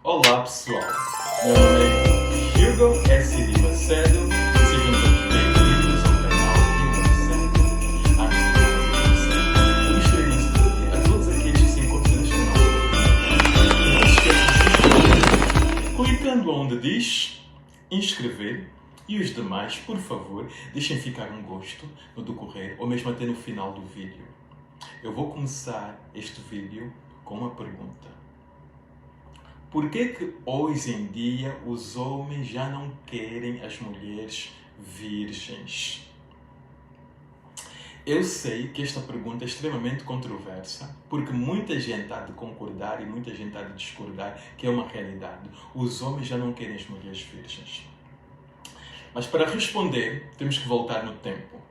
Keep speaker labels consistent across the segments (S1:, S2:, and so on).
S1: Olá pessoal, meu nome é Hugo S.D. Macedo, sejam todos bem-vindos ao canal Hugo Macedo. Eu gostaria de pedir a todos aqueles que se encontram neste canal, não se esqueçam de se inscrever, clicando onde diz inscrever, e os demais, por favor, deixem ficar um gosto no decorrer ou mesmo até no final do vídeo. Eu vou começar este vídeo com uma pergunta. Por que hoje em dia os homens já não querem as mulheres virgens? Eu sei que esta pergunta é extremamente controversa, porque muita gente há de concordar e muita gente há de discordar que é uma realidade. Os homens já não querem as mulheres virgens. Mas para responder, temos que voltar no tempo.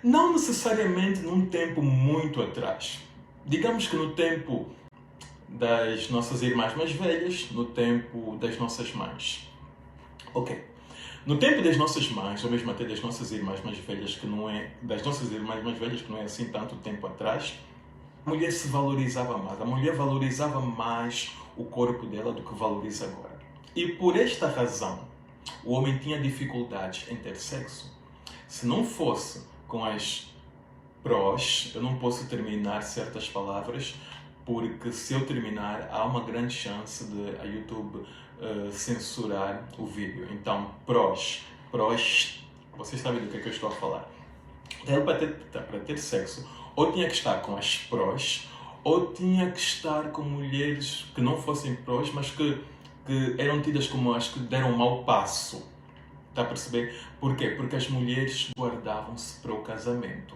S1: Não necessariamente num tempo muito atrás. Digamos que no tempo das nossas irmãs mais velhas, no tempo das nossas mães. Ok. No tempo das nossas mães, ou mesmo até das nossas irmãs mais velhas, que não é... das nossas irmãs mais velhas, que não é assim tanto tempo atrás, a mulher se valorizava mais. A mulher valorizava mais o corpo dela do que valoriza agora. E por esta razão, o homem tinha dificuldades em ter sexo. Se não fosse com as prós, eu não posso terminar certas palavras, porque se eu terminar, há uma grande chance de a YouTube censurar o vídeo. Então, prós, vocês sabem do que eu estou a falar. Então, para ter sexo, ou tinha que estar com as prós, ou tinha que estar com mulheres que não fossem prós, mas que eram tidas como as que deram um mau passo. Está a perceber? Porquê? Porque as mulheres guardavam-se para o casamento.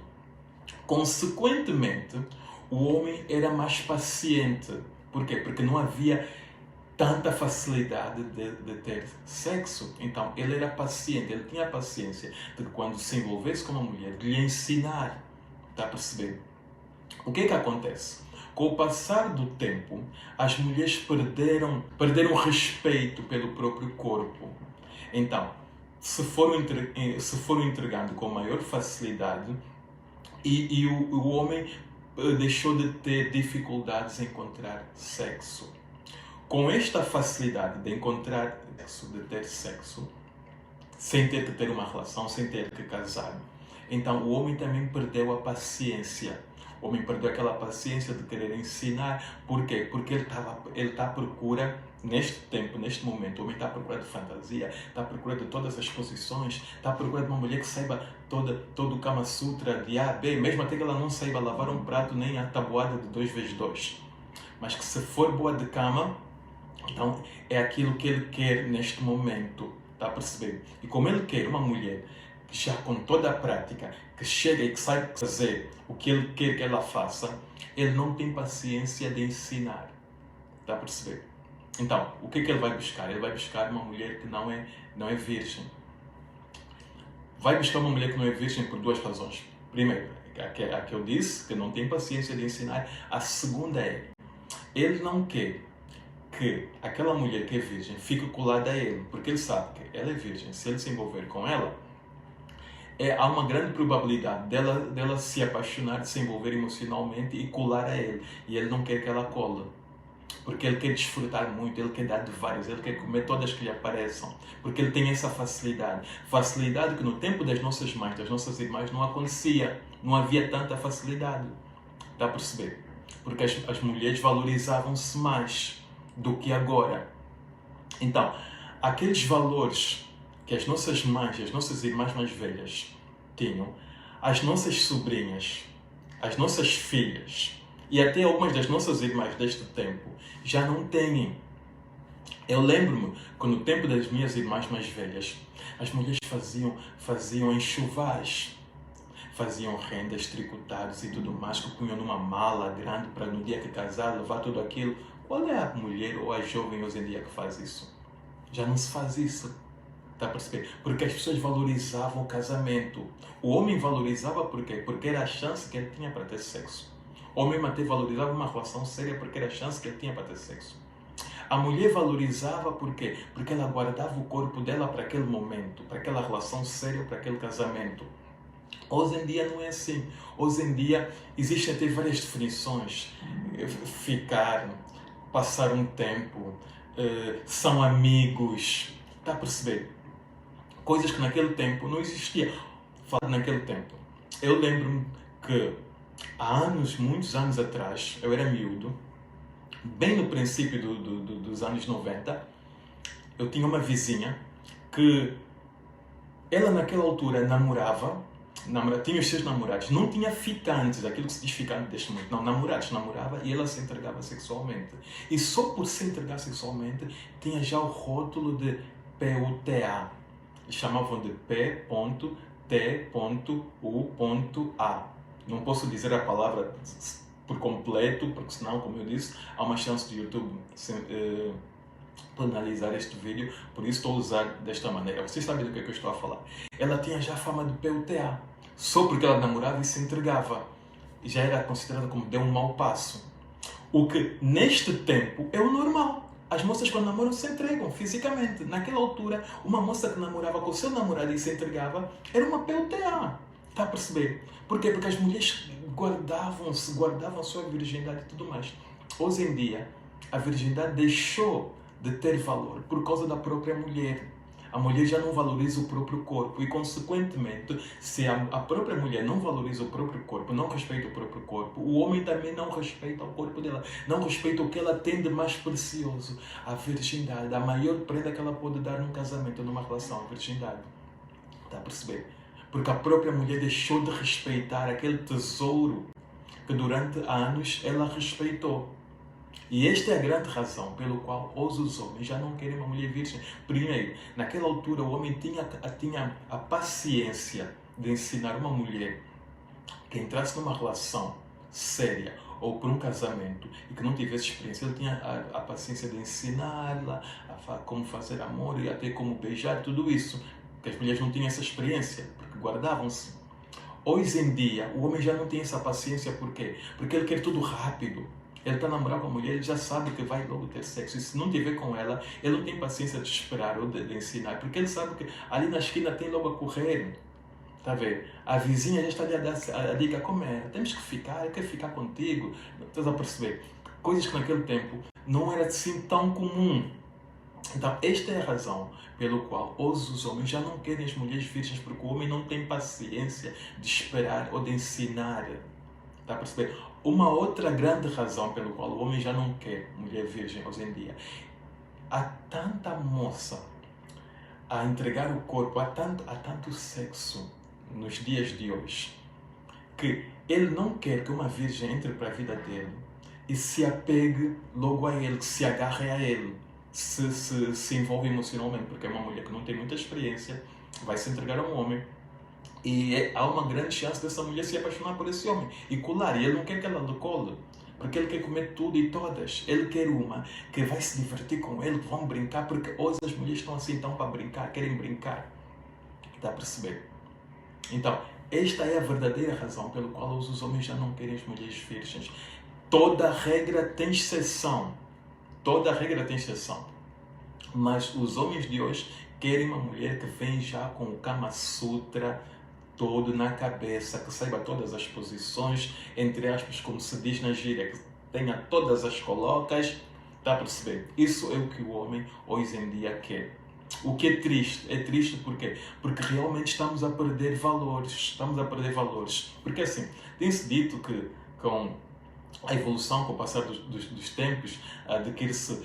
S1: Consequentemente, o homem era mais paciente. Porquê? Porque não havia tanta facilidade de ter sexo. Então, ele era paciente, ele tinha a paciência de que quando se envolvesse com uma mulher, de lhe ensinar. Está a perceber? O que é que acontece? Com o passar do tempo, as mulheres perderam respeito pelo próprio corpo. Então, se foram entregando com maior facilidade e o homem deixou de ter dificuldades em encontrar sexo. Com esta facilidade de encontrar sexo, de ter sexo, sem ter que ter uma relação, sem ter que casar, então o homem também perdeu a paciência. O homem perdeu aquela paciência de querer ensinar. Por quê? Porque ele está à procura, neste tempo, neste momento, o homem está à procura de fantasia, está à procura de todas as posições, está à procura de uma mulher que saiba todo o Kama Sutra de A a B, mesmo até que ela não saiba lavar um prato nem a tabuada de 2x2. Mas que se for boa de cama, então é aquilo que ele quer neste momento. Está a perceber? E como ele quer uma mulher já com toda a prática, que chega e que sabe fazer o que ele quer que ela faça, ele não tem paciência de ensinar. Está a perceber? Então, o que ele vai buscar? Ele vai buscar uma mulher que não é virgem. Vai buscar uma mulher que não é virgem por duas razões. Primeiro, a que eu disse, que não tem paciência de ensinar. A segunda é, ele não quer que aquela mulher que é virgem fique colada a ele, porque ele sabe que ela é virgem. Se ele se envolver com ela, há uma grande probabilidade dela se apaixonar, de se envolver emocionalmente e colar a ele. E ele não quer que ela cole. Porque ele quer desfrutar muito, ele quer dar de várias, ele quer comer todas que lhe apareçam. Porque ele tem essa facilidade. Facilidade que no tempo das nossas mães, das nossas irmãs, não acontecia. Não havia tanta facilidade. Está a perceber? Porque as mulheres valorizavam-se mais do que agora. Então, aqueles valores que as nossas mães, as nossas irmãs mais velhas tinham, as nossas sobrinhas, as nossas filhas e até algumas das nossas irmãs deste tempo já não têm. Eu lembro-me que no tempo das minhas irmãs mais velhas, as mulheres faziam enxovais, faziam rendas, tricotados e tudo mais, que punham numa mala grande para no dia que casar levar tudo aquilo. Qual é a mulher ou a jovem hoje em dia que faz isso? Já não se faz isso. Está a perceber? Porque as pessoas valorizavam o casamento. O homem valorizava por quê? Porque era a chance que ele tinha para ter sexo. O homem até valorizava uma relação séria porque era a chance que ele tinha para ter sexo. A mulher valorizava por quê? Porque ela guardava o corpo dela para aquele momento, para aquela relação séria, para aquele casamento. Hoje em dia não é assim. Hoje em dia existem até várias definições. Ficar, passar um tempo, são amigos. Está a perceber? Coisas que naquele tempo não existiam. Falo naquele tempo. Eu lembro-me que há anos, muitos anos atrás, eu era miúdo, bem no princípio dos anos 90, eu tinha uma vizinha que ela naquela altura namorava, tinha os seus namorados, não tinha ficantes, aquilo que se diz ficante deste momento, não, namorados, namorava e ela se entregava sexualmente. E só por se entregar sexualmente tinha já o rótulo de PUTA. Chamavam de P.T.U.A. Não posso dizer a palavra por completo, porque senão, como eu disse, há uma chance de YouTube penalizar este vídeo, por isso estou a usar desta maneira. Vocês sabem do que é que eu estou a falar. Ela tinha já fama de PUTA, só porque ela namorava e se entregava. E já era considerada como deu um mau passo. O que, neste tempo, é o normal. As moças quando namoram se entregam fisicamente. Naquela altura, uma moça que namorava com o seu namorado e se entregava era uma PUTA. Está a perceber? Porquê? Porque as mulheres guardavam a sua virgindade e tudo mais. Hoje em dia, a virgindade deixou de ter valor por causa da própria mulher. A mulher já não valoriza o próprio corpo e, consequentemente, se a própria mulher não valoriza o próprio corpo, não respeita o próprio corpo, o homem também não respeita o corpo dela, não respeita o que ela tem de mais precioso, a virgindade, a maior prenda que ela pode dar num casamento, numa relação, a virgindade. Está a perceber? Porque a própria mulher deixou de respeitar aquele tesouro que durante anos ela respeitou. E esta é a grande razão pelo qual hoje os homens já não querem uma mulher virgem. Primeiro, naquela altura o homem tinha a paciência de ensinar uma mulher que entrasse numa relação séria ou por um casamento e que não tivesse experiência. Ele tinha a paciência de ensiná-la a como fazer amor e até como beijar, tudo isso. Porque as mulheres não tinham essa experiência, porque guardavam-se. Hoje em dia, o homem já não tem essa paciência. Por quê? Porque ele quer tudo rápido. Ele está namorando com a mulher, ele já sabe que vai logo ter sexo. E se não tiver com ela, ele não tem paciência de esperar ou de ensinar. Porque ele sabe que ali na esquina tem logo a correr. Está a ver? A vizinha já está ali a dar a dica, como é? Temos que ficar, eu quero ficar contigo. Estás a perceber? Coisas que naquele tempo não era assim tão comum. Então, esta é a razão pelo qual hoje os homens já não querem as mulheres virgens, porque o homem não tem paciência de esperar ou de ensinar. Está a perceber? Uma outra grande razão pelo qual o homem já não quer mulher virgem hoje em dia. Há tanta moça a entregar o corpo, há tanto sexo nos dias de hoje, que ele não quer que uma virgem entre para a vida dele e se apegue logo a ele, que se agarre a ele, se envolve emocionalmente, porque é uma mulher que não tem muita experiência, vai se entregar a um homem. E há uma grande chance dessa mulher se apaixonar por esse homem e colar. E ele não quer que ela lhe cole, porque ele quer comer tudo e todas. Ele quer uma que vai se divertir com ele, que vão brincar, porque hoje as mulheres estão assim, estão para brincar, querem brincar. Está a perceber? Então, esta é a verdadeira razão pelo qual hoje os homens já não querem as mulheres virgens. Toda regra tem exceção. Toda regra tem exceção. Mas os homens de hoje querem uma mulher que vem já com o Kama Sutra todo na cabeça, que saiba todas as posições, entre aspas, como se diz na gíria, que tenha todas as colocas. Está a perceber? Isso é o que o homem hoje em dia quer. O que é triste? É triste porque realmente estamos a perder valores. Estamos a perder valores. Porque assim, tem-se dito que com a evolução, com o passar dos tempos, adquire-se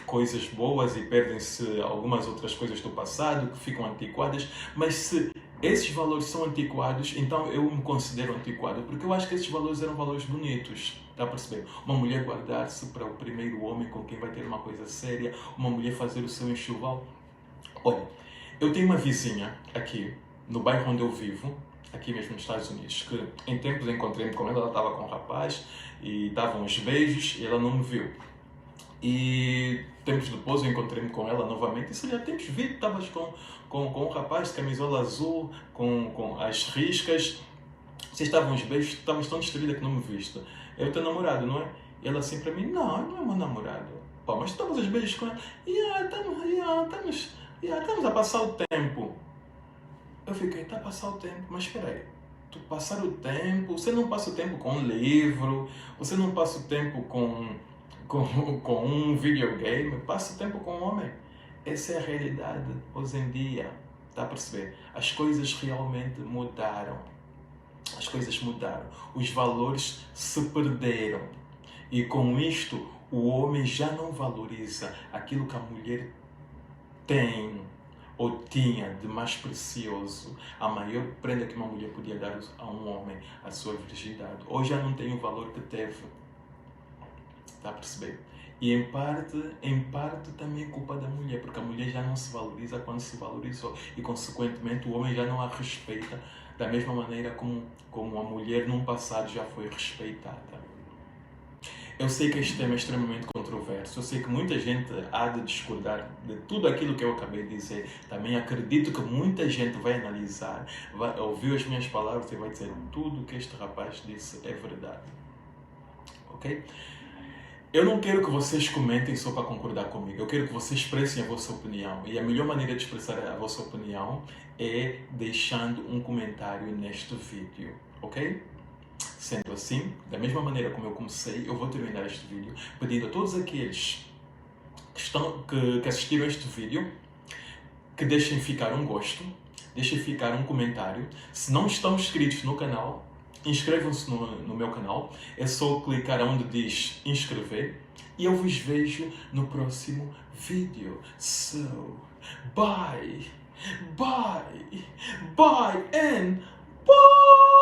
S1: coisas boas e perdem-se algumas outras coisas do passado que ficam antiquadas, mas se esses valores são antiquados, então eu me considero antiquado, porque eu acho que esses valores eram valores bonitos. Está a perceber? Uma mulher guardar-se para o primeiro homem com quem vai ter uma coisa séria, uma mulher fazer o seu enxoval. Olha, eu tenho uma vizinha aqui, no bairro onde eu vivo, aqui mesmo nos Estados Unidos, que em tempos encontrei-me com ela estava com um rapaz e davam uns beijos e ela não me viu. E tempos depois eu encontrei-me com ela novamente e se já temos visto, estavas com um rapaz de camisola azul, com as riscas, vocês estavam uns beijos, estavas tão distraída que não me viste. É o teu namorado, não é? E ela assim para mim, não é meu namorado. Pá, mas estavas aos beijos com ela? Estamos a passar o tempo. Eu fiquei, está a passar o tempo, mas espera aí, tu passar o tempo, você não passa o tempo com um livro, você não passa o tempo com com um videogame, passo tempo com um homem. Essa é a realidade hoje em dia. Está a perceber? As coisas realmente mudaram. As coisas mudaram. Os valores se perderam. E com isto, o homem já não valoriza aquilo que a mulher tem ou tinha de mais precioso. A maior prenda que uma mulher podia dar a um homem, a sua virgindade. Hoje já não tem o valor que teve. Está a perceber? E em parte também é culpa da mulher, porque a mulher já não se valoriza quando se valorizou. E consequentemente o homem já não a respeita da mesma maneira como a mulher num passado já foi respeitada. Eu sei que este tema é extremamente controverso, eu sei que muita gente há de discordar de tudo aquilo que eu acabei de dizer. Também acredito que muita gente vai analisar, vai ouvir as minhas palavras e vai dizer tudo o que este rapaz disse é verdade. Ok? Eu não quero que vocês comentem só para concordar comigo, eu quero que vocês expressem a vossa opinião. E a melhor maneira de expressar a vossa opinião é deixando um comentário neste vídeo, ok? Sendo assim, da mesma maneira como eu comecei, eu vou terminar este vídeo pedindo a todos aqueles que assistiram este vídeo que deixem ficar um gosto, deixem ficar um comentário. Se não estão inscritos no canal, inscrevam-se no meu canal. É só clicar onde diz inscrever e eu vos vejo no próximo vídeo. So, bye, bye, bye and bye!